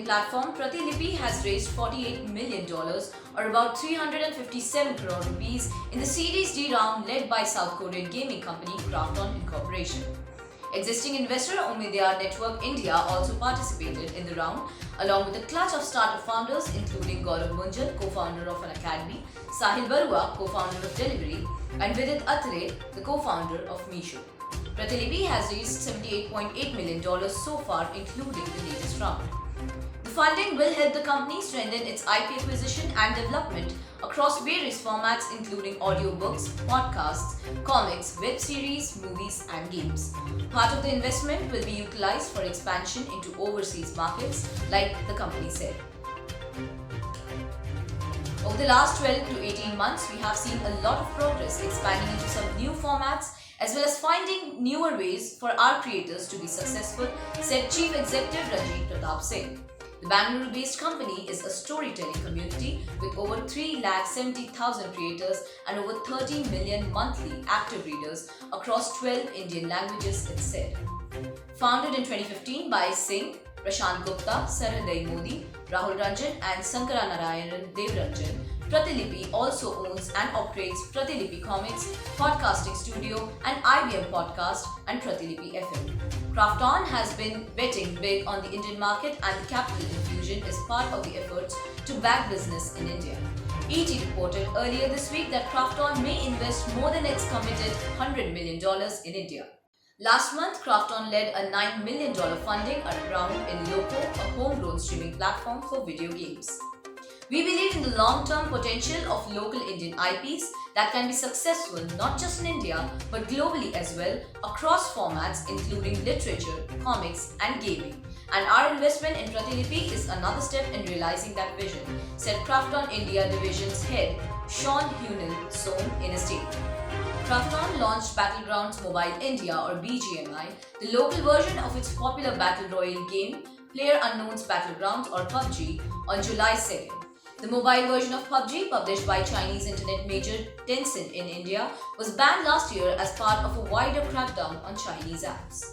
platform Pratilipi has raised $48 million or about 357 crore rupees in the Series D round led by South Korean gaming company Krafton Incorporation. Existing investor Omidyar Network India also participated in the round, along with a clutch of startup founders including Gaurav Munjal, co-founder of an academy, Sahil Barua, co-founder of Delivery, and Vidit Atre, the co-founder of Meesho. Pratilipi has raised $78.8 million so far, including the latest round. The funding will help the company strengthen its IP acquisition and development across various formats including audiobooks, podcasts, comics, web series, movies, and games. Part of the investment will be utilized for expansion into overseas markets, like the company said. Over the last 12 to 18 months, we have seen a lot of progress expanding into some new formats as well as finding newer ways for our creators to be successful, said Chief Executive Ranjit Pratap Singh. The Bangalore-based company is a storytelling community with over 370,000 creators and over 30 million monthly active readers across 12 Indian languages, it said. Founded in 2015 by Singh, Prashant Gupta, Sarhadai Modi, Rahul Ranjan and Sankaranarayanan Devranjan, Pratilipi also owns and operates Pratilipi Comics, podcasting studio and IBM Podcast and Pratilipi FM. Krafton has been betting big on the Indian market and the capital infusion is part of the efforts to back business in India. ET reported earlier this week that Krafton may invest more than its committed $100 million in India. Last month, Krafton led a $9 million funding round in Loco, a homegrown streaming platform for video games. We believe in the long-term potential of local Indian IPs that can be successful not just in India but globally as well across formats including literature, comics and gaming. And our investment in Pratilipi is another step in realizing that vision, said Krafton India Division's head Sean Hunil Sohn in a statement. Krafton launched Battlegrounds Mobile India or BGMI, the local version of its popular battle royale game PlayerUnknown's Battlegrounds or PUBG on July 2nd. The mobile version of PUBG, published by Chinese internet major Tencent in India, was banned last year as part of a wider crackdown on Chinese apps.